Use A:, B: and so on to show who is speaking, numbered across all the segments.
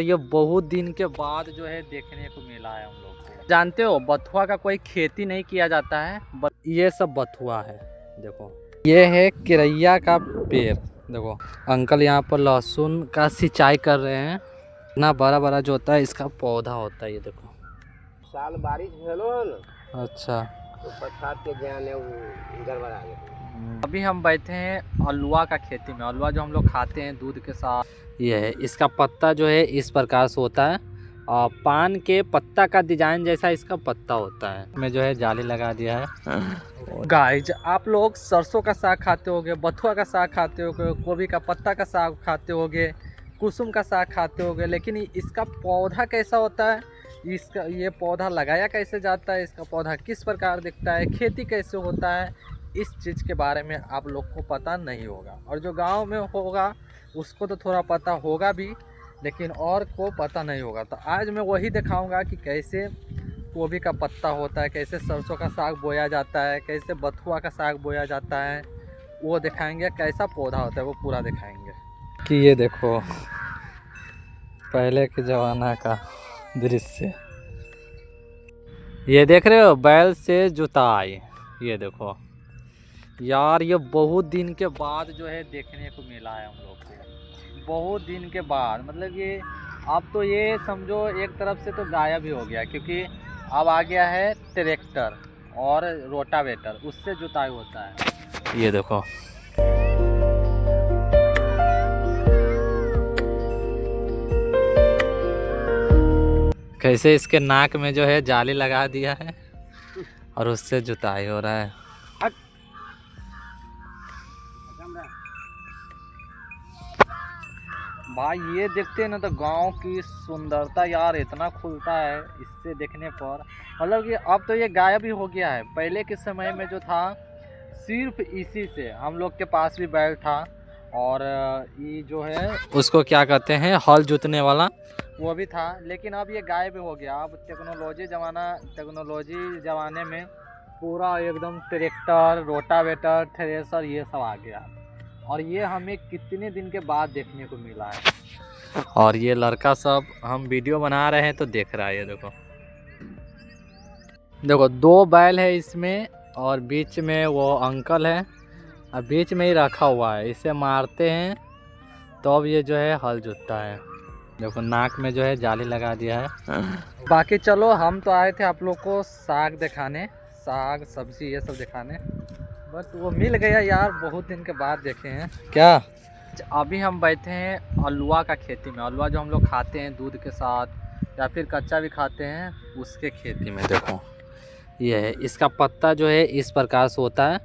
A: ये बहुत दिन के बाद जो है देखने को मिला है हम लोग को। जानते हो बथुआ का कोई खेती नहीं किया जाता है, ये सब बथुआ है। देखो ये है किरैया का पेड़। देखो अंकल यहाँ पर लहसुन का सिंचाई कर रहे हैं। इतना बड़ा बड़ा जो होता है इसका पौधा होता है। ये देखो
B: साल बारिश भेलो है ना।
A: अच्छा
B: तो बरसात के ज्ञान है वो गड़बड़ा गया।
A: अभी हम बैठे हैं अलुआ का खेती में। अलुआ जो हम लोग खाते हैं दूध के साथ, ये है। इसका पत्ता जो है इस प्रकार से होता है और पान के पत्ता का डिजाइन जैसा इसका पत्ता होता है। मैं जो है जाली लगा दिया है। गाइज आप लोग सरसों का साग खाते होगे, बथुआ का साग खाते होगे, गोभी का पत्ता का साग खाते होगे, कुसुम का साग खाते होगे, लेकिन इसका पौधा कैसा होता है, इसका ये पौधा लगाया कैसे जाता है, इसका पौधा किस प्रकार दिखता है, खेती कैसे होता है, इस चीज़ के बारे में आप लोग को पता नहीं होगा। और जो गांव में होगा उसको तो थोड़ा पता होगा भी, लेकिन और को पता नहीं होगा। तो आज मैं वही दिखाऊंगा कि कैसे गोभी का पत्ता होता है, कैसे सरसों का साग बोया जाता है, कैसे बथुआ का साग बोया जाता है, वो दिखाएंगे। कैसा पौधा होता है वो पूरा दिखाएंगे। कि ये देखो पहले के ज़माना का दृश्य, ये देख रहे हो बैल से जुताई। ये देखो यार, ये बहुत दिन के बाद जो है देखने को मिला है हम लोग को। बहुत दिन के बाद, मतलब ये अब तो ये समझो एक तरफ से तो गायब ही हो गया, क्योंकि अब आ गया है ट्रैक्टर और रोटावेटर, उससे जुताई होता है। ये देखो कैसे इसके नाक में जो है जाली लगा दिया है और उससे जुताई हो रहा है। भाई ये देखते हैं ना तो गांव की सुंदरता यार इतना खुलता है इससे देखने पर। मतलब कि अब तो ये गायब ही हो गया है। पहले के समय में जो था सिर्फ इसी से हम लोग के पास भी बैल था, और ये जो है उसको क्या कहते हैं हल जोतने वाला, वो भी था। लेकिन अब ये गायब हो गया। अब टेक्नोलॉजी ज़माने में पूरा एकदम ट्रैक्टर, रोटावेटर, थ्रेसर ये सब आ गया। और ये हमें कितने दिन के बाद देखने को मिला है। और ये लड़का सब हम वीडियो बना रहे हैं तो देख रहा है। ये देखो देखो दो बैल है इसमें, और बीच में वो अंकल है, और बीच में ही रखा हुआ है। इसे मारते हैं तो अब ये जो है हल जोतता है। देखो नाक में जो है जाली लगा दिया है। बाकी चलो हम तो आए थे आप लोग को साग दिखाने, साग सब्जी ये सब दिखाने, बट वो मिल गया यार, बहुत दिन के बाद देखे हैं। क्या अभी हम बैठे हैं अलुआ का खेती में। अलुआ जो हम लोग खाते हैं दूध के साथ या फिर कच्चा भी खाते हैं, उसके खेती में। देखो ये है, इसका पत्ता जो है इस प्रकार से होता है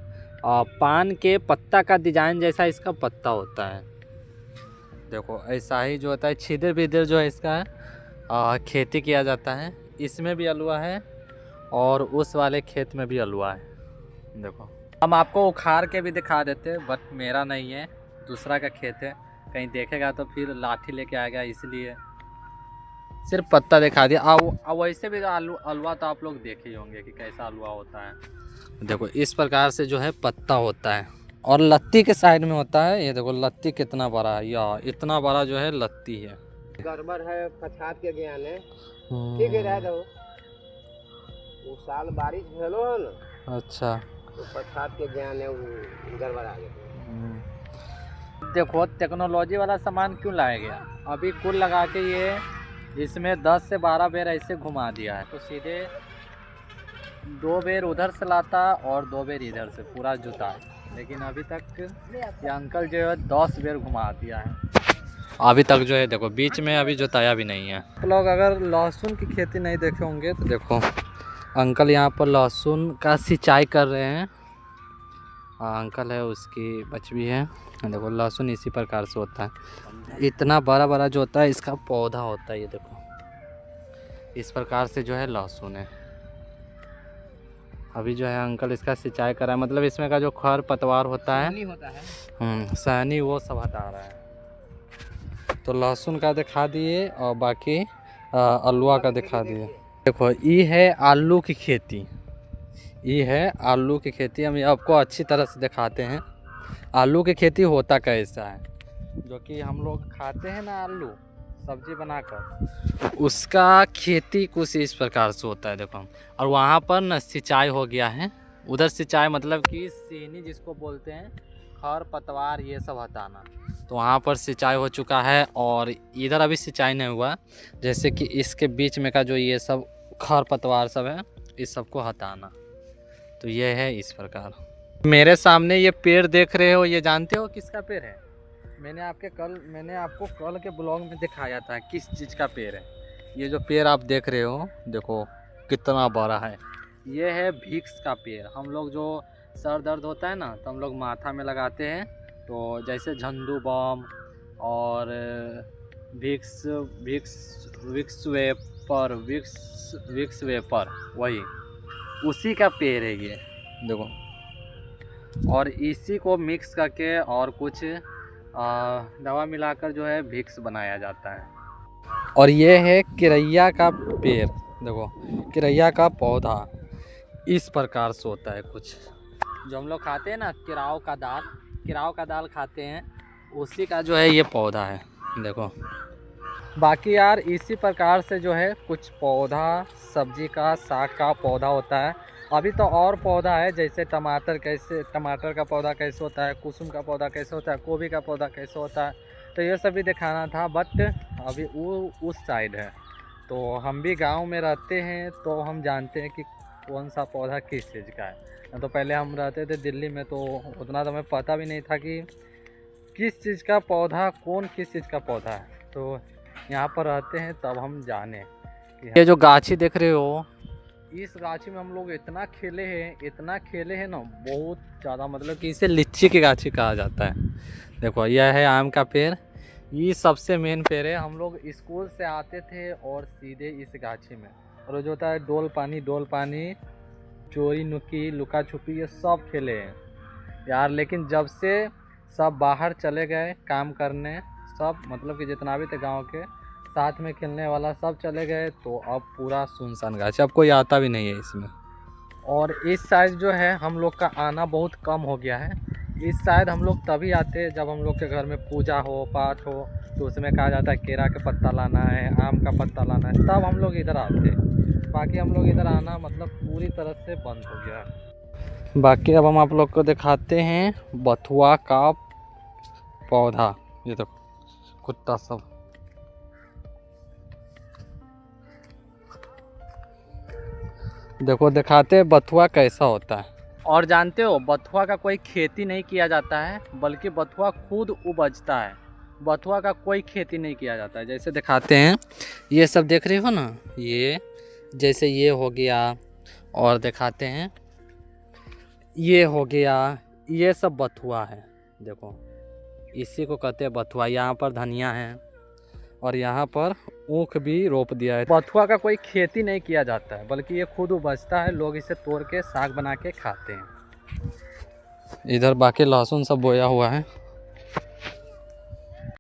A: और पान के पत्ता का डिजाइन जैसा इसका पत्ता होता है। देखो ऐसा ही जो होता है, छिदर बिदर जो है इसका खेती किया जाता है। इसमें भी अलुआ है और उस वाले खेत में भी अलुआ है। देखो हम आपको उखाड़ के भी दिखा देते, बट मेरा नहीं है, दूसरा का खेत है। कहीं देखेगा तो फिर लाठी लेके आएगा, इसलिए सिर्फ पत्ता दिखा दिया। अब वैसे भी अलुआ तो आप लोग देखे ही होंगे कि कैसा अलुआ होता है। देखो इस प्रकार से जो है पत्ता होता है और लत्ती के साइड में होता है। ये देखो लत्ती कितना बड़ा है, या इतना बड़ा जो है लत्ती है।
B: गड़बड़ है, पछात के ज्ञान है। ठीक है रह दो। वो साल बारिश भेलो है ना।
A: अच्छा
B: तो पछात के ज्ञान है वो गड़बड़ा गया।
A: देखो टेक्नोलॉजी वाला सामान क्यों लाया गया, अभी कुल लगा के ये इसमें 10 से 12 बेर ऐसे घुमा दिया है, तो सीधे 2 बेर उधर से लाता और 2 बेर इधर से पूरा जुता है। लेकिन अभी तक ये अंकल जो है 10 बेर घुमा दिया है अभी तक जो है। देखो बीच में अभी जुताया भी नहीं है। तो लोग अगर लहसुन की खेती नहीं देखे होंगे तो देखो अंकल यहाँ पर लहसुन का सिंचाई कर रहे हैं। अंकल है, उसकी बच्ची है। देखो लहसुन इसी प्रकार से होता है। इतना बड़ा बड़ा जो होता है इसका पौधा होता है। ये देखो इस प्रकार से जो है लहसुन है। अभी जो है अंकल इसका सिंचाई कर रहा है, मतलब इसमें का जो खर पतवार होता है, सहनी, वो सब हटा रहा है। तो लहसुन का दिखा दिए और बाकी अलुआ का दिखा दिए। देखो ये है आलू की खेती, ये है आलू की खेती। हम आपको अच्छी तरह से दिखाते हैं आलू की खेती होता कैसा है। जो कि हम लोग खाते हैं ना आलू, सब्जी बनाकर उसका खेती कुछ इस प्रकार से होता है देखो। और वहाँ पर न सिंचाई हो गया है, उधर सिंचाई मतलब कि सीनी जिसको बोलते हैं, खर पतवार ये सब हटाना, तो वहाँ पर सिंचाई हो चुका है। और इधर अभी सिंचाई नहीं हुआ, जैसे कि इसके बीच में का जो ये सब खर पतवार सब है इस सबको हटाना, तो ये है इस प्रकार। मेरे सामने ये पेड़ देख रहे हो, ये जानते हो किसका पेड़ है? मैंने आपको कल के ब्लॉग में दिखाया था किस चीज़ का पेड़ है। ये जो पेड़ आप देख रहे हो देखो कितना बड़ा है, ये है विक्स का पेड़। हम लोग जो सर दर्द होता है ना तो हम लोग माथा में लगाते हैं, तो जैसे झंडू बम और विक्स विक्स विक्स वेपर वही उसी का पेड़ है ये देखो। और इसी को मिक्स करके और कुछ दवा मिलाकर जो है विक्स बनाया जाता है। और ये है किरैया का पेड़ देखो, किरैया का पौधा इस प्रकार से होता है कुछ, जो हम लोग खाते हैं ना किराव का दाल खाते हैं, उसी का जो है ये पौधा है देखो। बाकी यार इसी प्रकार से जो है कुछ पौधा सब्जी का साग का पौधा होता है। अभी तो और पौधा है, जैसे टमाटर का पौधा कैसे होता है, कुसुम का पौधा कैसे होता है, गोभी का पौधा कैसे होता है, तो ये सब भी दिखाना था। बट अभी वो उस साइड है, तो हम भी गांव में रहते हैं तो हम जानते हैं कि कौन सा पौधा किस चीज़ का है। तो पहले हम रहते थे दिल्ली में, तो उतना तो हमें पता भी नहीं था कि किस चीज़ का पौधा कौन किस चीज़ का पौधा है। तो यहाँ पर रहते हैं तब हम जाने कि ये जो गाछी देख रहे हो, इस गाछी में हम लोग इतना खेले हैं ना बहुत ज़्यादा, मतलब कि इसे लीची की गाछी कहा जाता है। देखो यह है आम का पेड़, ये सबसे मेन पेड़ है। हम लोग स्कूल से आते थे और सीधे इस गाछी में, और जो होता है डोल पानी चोरी नुकी लुका छुपी ये सब खेले हैं यार। लेकिन जब से सब बाहर चले गए काम करने, सब मतलब कि जितना भी थे गांव के साथ में खेलने वाला सब चले गए, तो अब पूरा सुनसान गाछ, अब कोई आता भी नहीं है इसमें। और इस साइड जो है हम लोग का आना बहुत कम हो गया है। इस साइड हम लोग तभी आते हैं जब हम लोग के घर में पूजा हो पाठ हो, तो उसमें कहा जाता है केरा के पत्ता लाना है, आम का पत्ता लाना है, तब हम लोग इधर आते हैं। बाकी हम लोग इधर आना मतलब पूरी तरह से बंद हो गया है। बाकी अब हम आप लोग को दिखाते हैं बथुआ का पौधा, ये देखो कुत्ता सब। देखो दिखाते हैं बथुआ कैसा होता है। और जानते हो बथुआ का कोई खेती नहीं किया जाता है, बल्कि बथुआ खुद उपजता है। बथुआ का कोई खेती नहीं किया जाता है। जैसे दिखाते हैं, ये सब देख रहे हो ना, ये जैसे ये हो गया, और दिखाते हैं ये हो गया, ये सब बथुआ है देखो, इसी को कहते हैं बथुआ। यहाँ पर धनिया है और यहाँ पर ऊख भी रोप दिया है। बथुआ का कोई खेती नहीं किया जाता है, बल्कि ये खुद उपजता है। लोग इसे तोड़ के साग बना के खाते हैं। इधर बाकी लहसुन सब बोया हुआ है।